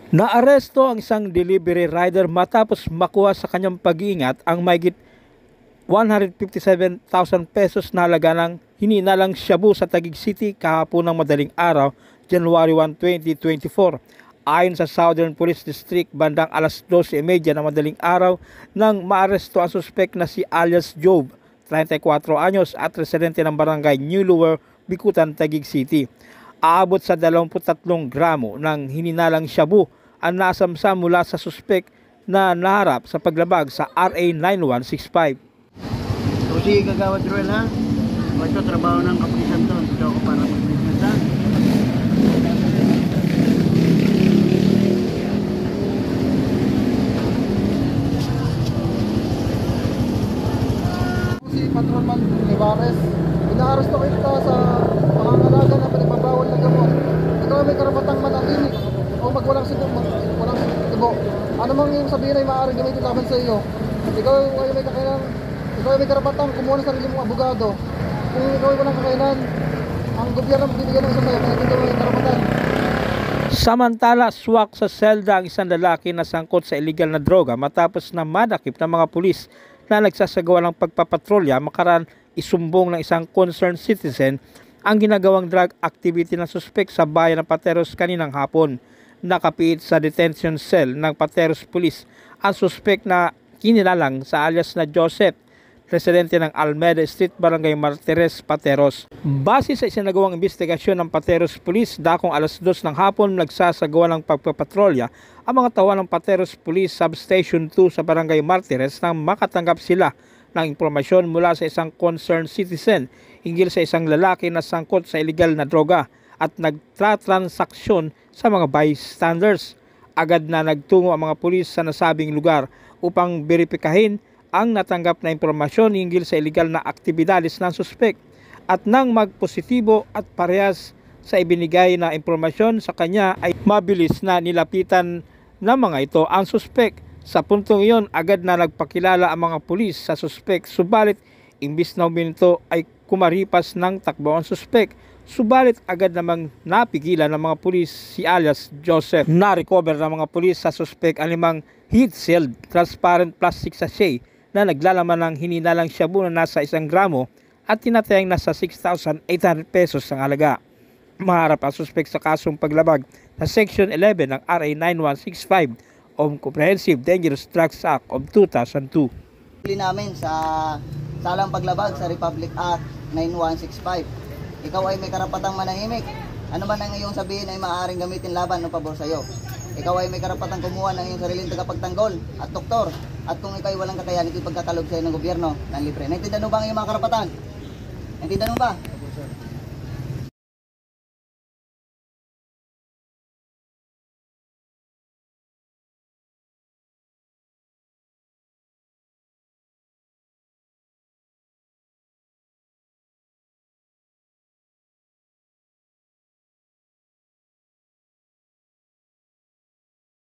Naaresto ang isang delivery rider matapos makuha sa kanyang pag-iingat ang mahigit 157,000 pesos na halaga ng hininalang shabu sa Taguig City kahapon ng madaling araw, January 1, 2024. Ayon sa Southern Police District, bandang alas 12:30 ng madaling araw nang maaresto ang suspek na si alias Job, 34 anyos at residente ng barangay New Lower, Bikutan, Taguig City. Aabot sa 23 gramo ng hininalang shabu ang nasamsam mula sa suspek na naharap sa paglabag sa RA 9165. So si Kagawad Ruel ha? O ito trabaho ng kapulisan to. Ito ako para mag-business ha? Si Patrolman Livares, inaaresto ko ito sa pangangalaga na pinagbabawal na gamot. Ikaw may karapatang manahimik o magwalang sibo. Ano mang yung sabihin ay maaaring gamitin laban sa iyo. Ikaw ay may kakayanan, ikaw ay may karapatang kumuha ng sarili mong abogado. Kung ikaw ay walang kakayanan, ang gobyerno magbibigyan ng isang tayo, kaya ito may karapatan. Samantala, swak sa selda ang isang lalaki na sangkot sa illegal na droga matapos na madakip ng mga pulis na nagsasagawa ng pagpapatrolya makaraan isumbong ng isang concerned citizen ang ginagawang drug activity ng suspek sa bayan ng Pateros kaninang hapon. Nakapiit sa detention cell ng Pateros Police ang suspek na kinilalang sa alias na Joseph, residente ng Almeda Street, Barangay Martires, Pateros. Base sa isinagawang investigasyon ng Pateros Police, dakong alas 2 ng hapon nagsasagawa ng pagpapatrolya ang mga tauhan ng Pateros Police Substation 2 sa Barangay Martires nang makatanggap sila ng impormasyon mula sa isang concerned citizen hinggil sa isang lalaki na sangkot sa illegal na droga at nagtransaksyon sa mga bystanders. Agad na nagtungo ang mga pulis sa nasabing lugar upang beripikahin ang natanggap na impormasyon hinggil sa illegal na aktibidades ng suspek. At nang magpositibo at parehas sa ibinigay na impormasyon sa kanya ay mabilis na nilapitan ng mga ito ang suspek. Sa puntong iyon, agad na nagpakilala ang mga pulis sa suspek, subalit imbis na uminto ay kumaripas ng takbo ang suspek. Subalit agad namang napigilan ng mga pulis si alias Joseph. Na-recover ng mga pulis sa suspek ang 5 heat-sealed transparent plastic sachet na naglalaman ng hininalang shabu na nasa 1 gramo at tinatayang nasa 6,800 pesos ang halaga. Maharap ang suspek sa kasong paglabag sa Section 11 ng RA 9165 o Comprehensive Dangerous Drugs Act of 2002. Pili namin sa salang paglabag sa Republic Act 9165. Ikaw ay may karapatang manahimik. Ano man ang iyong sabihin ay maaaring gamitin laban o pabor sa iyo. Ikaw ay may karapatang kumuha ng iyong sariling tagapagtanggol at doktor. At kung ikaw ay walang kakayahan, ipagkatalog sa iyo ng gobyerno ng libre. Naintindihan mo ba ang iyong mga karapatan? Naintindihan mo ba?